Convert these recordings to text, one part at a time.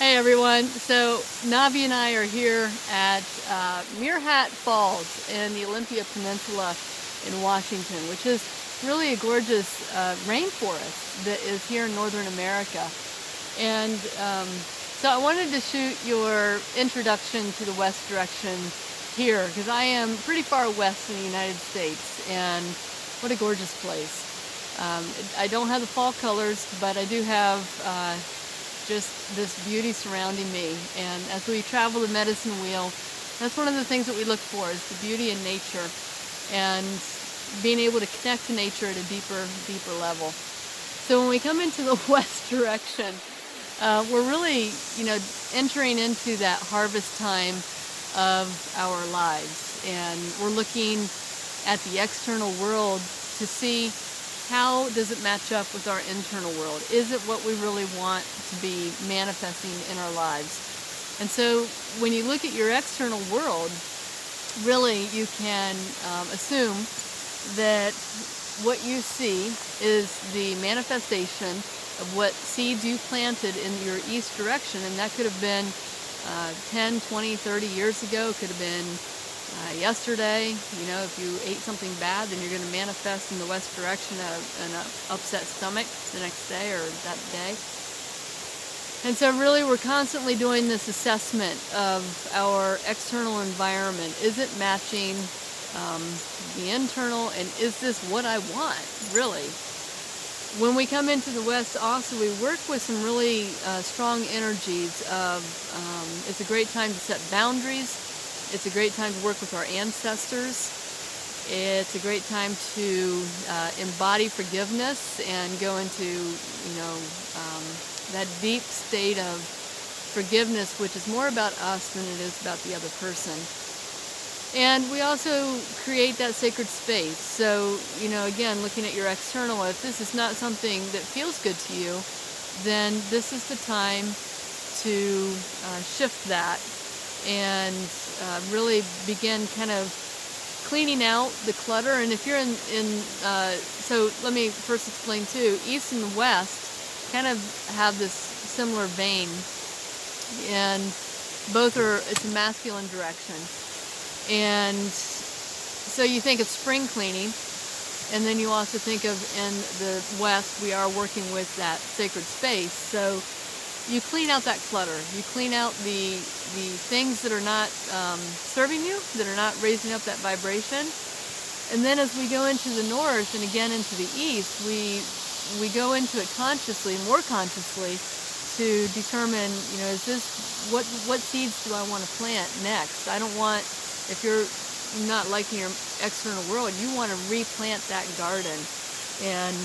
Hey everyone, so Navi and I are here at Muirhat Falls in the Olympia Peninsula in Washington, which is really a gorgeous rainforest that is here in Northern America. And so I wanted to shoot your introduction to the west direction here, because I am pretty far west in the United States, and what a gorgeous place. I don't have the fall colors, but I do have just this beauty surrounding me. And as we travel the medicine wheel, that's one of the things that we look for, is the beauty in nature and being able to connect to nature at a deeper level. So when we come into the west direction, we're really, entering into that harvest time of our lives, and we're looking at the external world to see how does it match up with our internal world. Is it what we really want to be manifesting in our lives? And so when you look at your external world, really you can assume that what you see is the manifestation of what seeds you planted in your east direction, and that could have been 10, 20, 30 years ago, could have been yesterday. If you ate something bad, then you're going to manifest in the west direction an upset stomach the next day or that day. And so really we're constantly doing this assessment of our external environment. Is it matching the internal, and is this what I want, really? When we come into the west also, we work with some really strong energies of, it's a great time to set boundaries. It's a great time to work with our ancestors. It's a great time to embody forgiveness and go into, that deep state of forgiveness, which is more about us than it is about the other person. And we also create that sacred space. So, again, looking at your external, if this is not something that feels good to you, then this is the time to shift that and really begin kind of cleaning out the clutter. And if you're so let me first explain too, east and west kind of have this similar vein, and both it's a masculine direction. And so you think of spring cleaning, and then you also think of, in the west, we are working with that sacred space. So you clean out that clutter. You clean out the things that are not serving you, that are not raising up that vibration. And then as we go into the north and again into the east, we go into it consciously, more consciously, to determine, is this, what seeds do I want to plant next? I don't want, if you're not liking your external world, you want to replant that garden and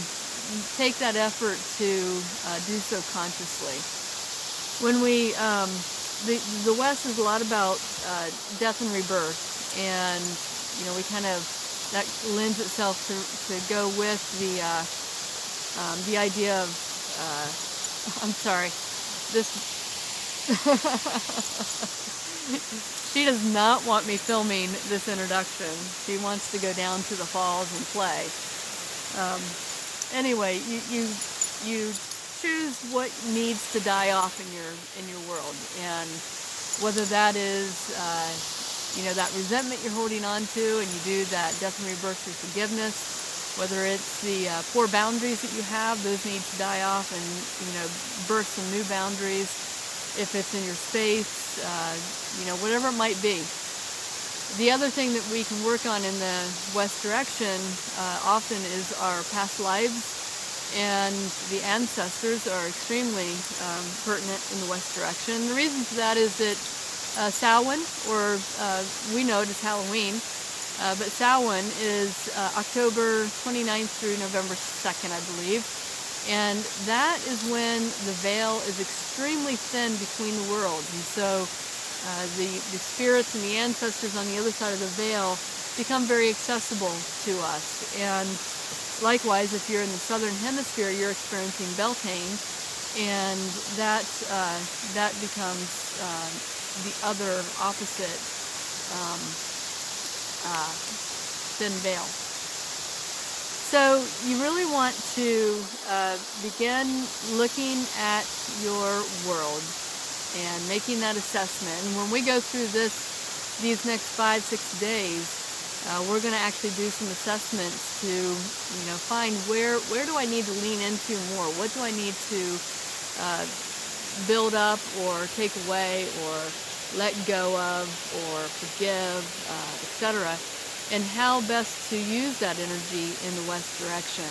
take that effort to do so consciously. When we, the West is a lot about death and rebirth, and we kind of, that lends itself to go with the idea of, I'm sorry, this. She does not want me filming this introduction. She wants to go down to the falls and play. Anyway, you choose what needs to die off in your world, and whether that is that resentment you're holding on to, and you do that death and rebirth through forgiveness, whether it's the poor boundaries that you have, those need to die off, and birth some new boundaries. If it's in your space, whatever it might be. The other thing that we can work on in the west direction often is our past lives, and the ancestors are extremely pertinent in the west direction. The reason for that is that Samhain, or we know it as Halloween, but Samhain is October 29th through November 2nd, I believe. And that is when the veil is extremely thin between the worlds. And so the spirits and the ancestors on the other side of the veil become very accessible to us. And likewise, if you're in the southern hemisphere, you're experiencing Beltane, and that becomes the other opposite thin veil. So you really want to begin looking at your world and making that assessment. And when we go through these next 5-6 days, we're going to actually do some assessments to, find where do I need to lean into more? What do I need to build up or take away or let go of or forgive, etc. And how best to use that energy in the West direction.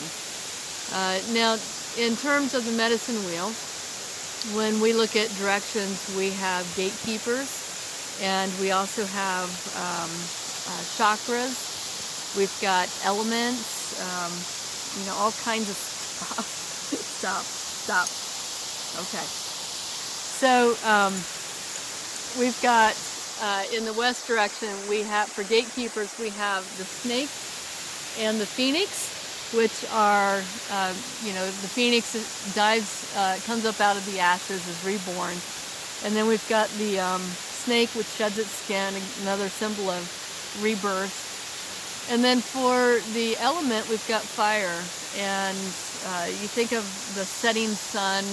Now, in terms of the medicine wheel, when we look at directions, we have gatekeepers, and we also have chakras. We've got elements, all kinds of stuff. Stop. Okay. So we've got in the West direction, we have, for gatekeepers, we have the snake and the phoenix, which are, the phoenix dives, comes up out of the ashes, is reborn. And then we've got the snake, which sheds its skin, another symbol of rebirth. And then for the element, we've got fire. And you think of the setting sun.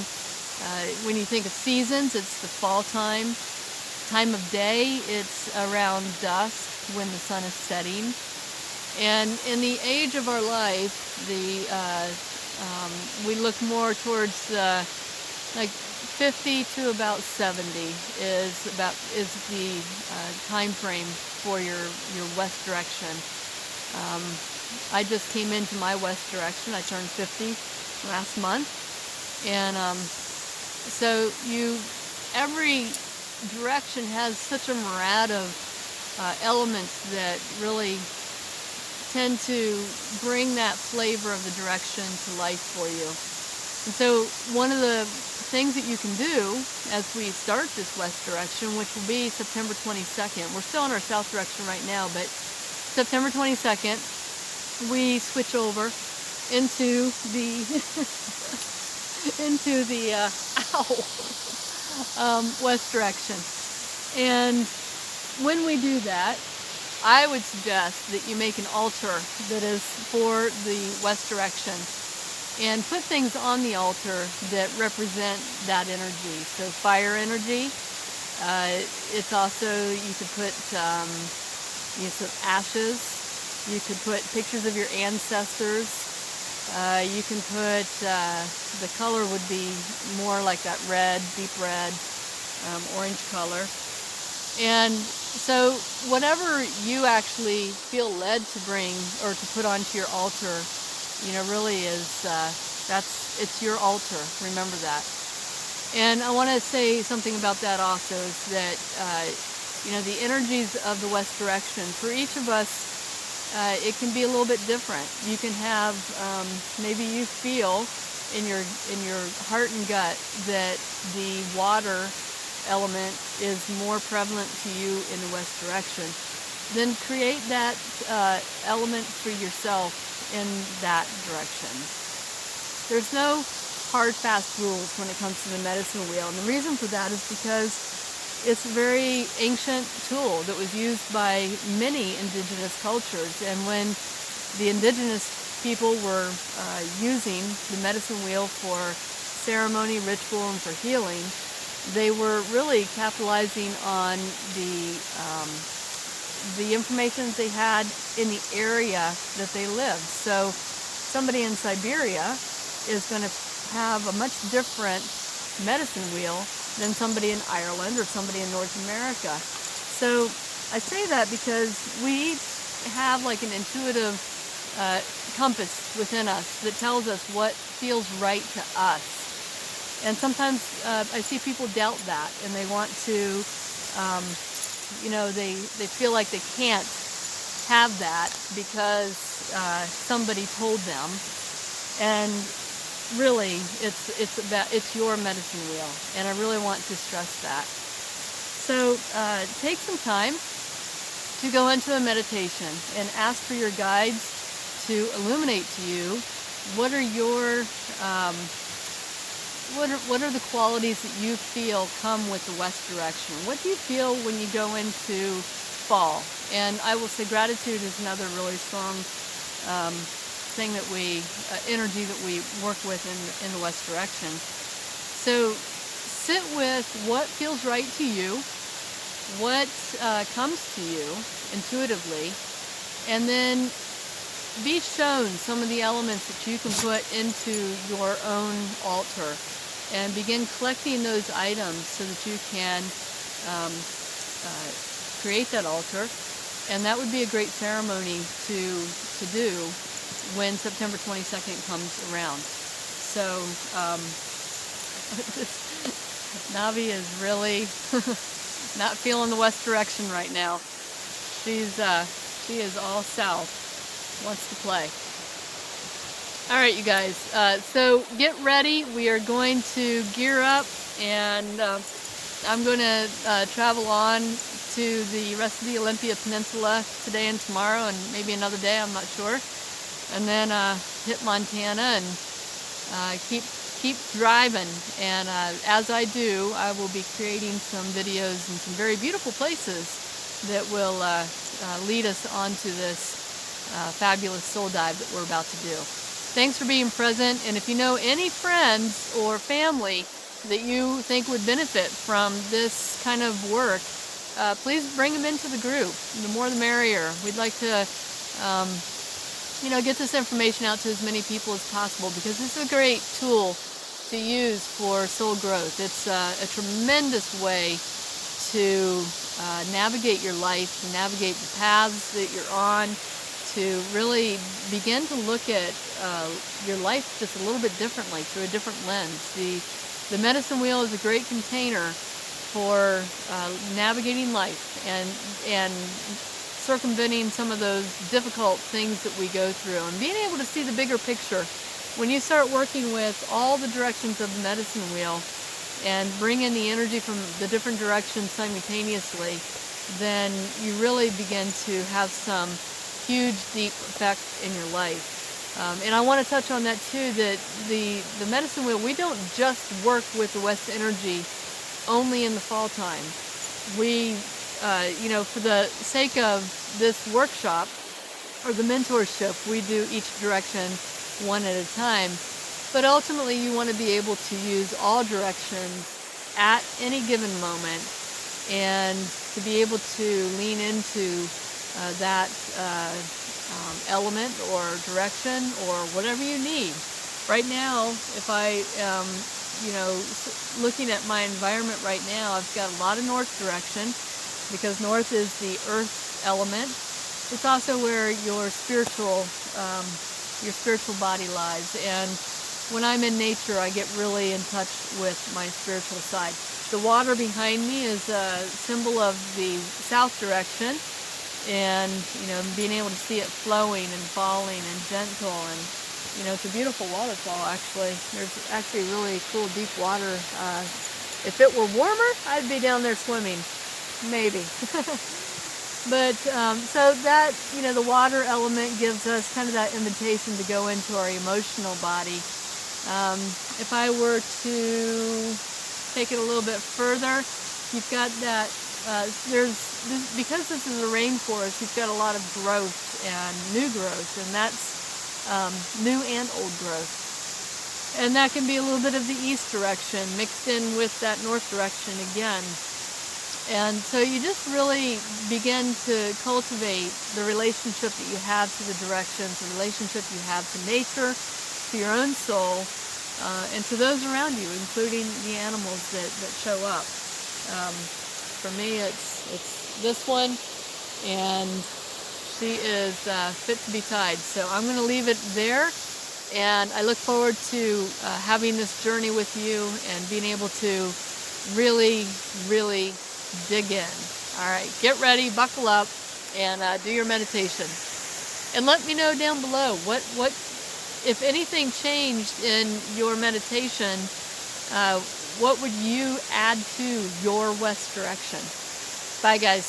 When you think of seasons, it's the fall time. Time of day, it's around dusk when the sun is setting. And in the age of our life, we look more towards like 50 to about 70 is the time frame for your west direction. I just came into my west direction. I turned 50 last month, and so every direction has such a myriad of elements that really tend to bring that flavor of the direction to life for you. And so one of the things that you can do as we start this west direction, which will be September 22nd, we're still in our south direction right now, but September 22nd, we switch over into the west direction. And when we do that, I would suggest that you make an altar that is for the west direction and put things on the altar that represent that energy. So fire energy, it's also, you could put some ashes, you could put pictures of your ancestors, you can put, the color would be more like that red, deep red, orange color. And so whatever you actually feel led to bring or to put onto your altar, really is, it's your altar. Remember that. And I want to say something about that also, is that, the energies of the west direction, for each of us, it can be a little bit different. You can have, maybe you feel in your heart and gut that the water element is more prevalent to you in the west direction. Then create that element for yourself in that direction. There's no hard, fast rules when it comes to the medicine wheel, and the reason for that is because it's a very ancient tool that was used by many indigenous cultures. And when the indigenous people were using the medicine wheel for ceremony, ritual, and for healing, they were really capitalizing on the information that they had in the area that they lived. So somebody in Siberia is going to have a much different medicine wheel than somebody in Ireland or somebody in North America. So I say that because we have like an intuitive compass within us that tells us what feels right to us. And sometimes I see people doubt that, and they want to, they feel like they can't have that because somebody told them. And really, it's your medicine wheel, and I really want to stress that. So take some time to go into a meditation and ask for your guides to illuminate to you what are your what are the qualities that you feel come with the west direction. What do you feel when you go into fall? And I will say gratitude is another really strong thing that energy that we work with in the west direction. So sit with what feels right to you, what comes to you intuitively, and then be shown some of the elements that you can put into your own altar, and begin collecting those items so that you can create that altar. And that would be a great ceremony to do when September 22nd comes around. So Navi is really not feeling the west direction right now. She is all south. Wants to play. All right, you guys. So get ready. We are going to gear up, and I'm going to travel on to the rest of the Olympia Peninsula today and tomorrow, and maybe another day. I'm not sure. And then hit Montana and keep driving. And as I do, I will be creating some videos in some very beautiful places that will lead us onto this fabulous soul dive that we're about to do. Thanks for being present, and if you know any friends or family that you think would benefit from this kind of work, please bring them into the group. The more the merrier. We'd like to get this information out to as many people as possible, because this is a great tool to use for soul growth. It's a tremendous way to navigate your life, to navigate the paths that you're on, to really begin to look at your life just a little bit differently, through a different lens. The medicine wheel is a great container for navigating life and circumventing some of those difficult things that we go through, and being able to see the bigger picture. When you start working with all the directions of the medicine wheel and bring in the energy from the different directions simultaneously, then you really begin to have some huge, deep effect in your life. And I want to touch on that too, that the medicine wheel, we don't just work with the West energy only in the fall time. We, for the sake of this workshop or the mentorship, we do each direction one at a time. But ultimately, you want to be able to use all directions at any given moment, and to be able to lean into that element or direction or whatever you need. Right now, if I am, looking at my environment right now, I've got a lot of north direction, because north is the earth element. It's also where your spiritual body lies. And when I'm in nature, I get really in touch with my spiritual side. The water behind me is a symbol of the south direction. And being able to see it flowing and falling and gentle, and it's a beautiful waterfall. Actually, there's actually really cool deep water. If it were warmer, I'd be down there swimming, maybe. But so that the water element gives us kind of that invitation to go into our emotional body. If I were to take it a little bit further, you've got that. Because this is a rainforest, you've got a lot of growth and new growth, and that's new and old growth. And that can be a little bit of the east direction mixed in with that north direction again. And so you just really begin to cultivate the relationship that you have to the directions, the relationship you have to nature, to your own soul, and to those around you, including the animals that show up. For me, it's this one, and she is fit to be tied. So I'm going to leave it there, and I look forward to having this journey with you and being able to really, really dig in. All right, get ready, buckle up, and do your meditation. And let me know down below what if anything changed in your meditation. What would you add to your west direction? Bye, guys.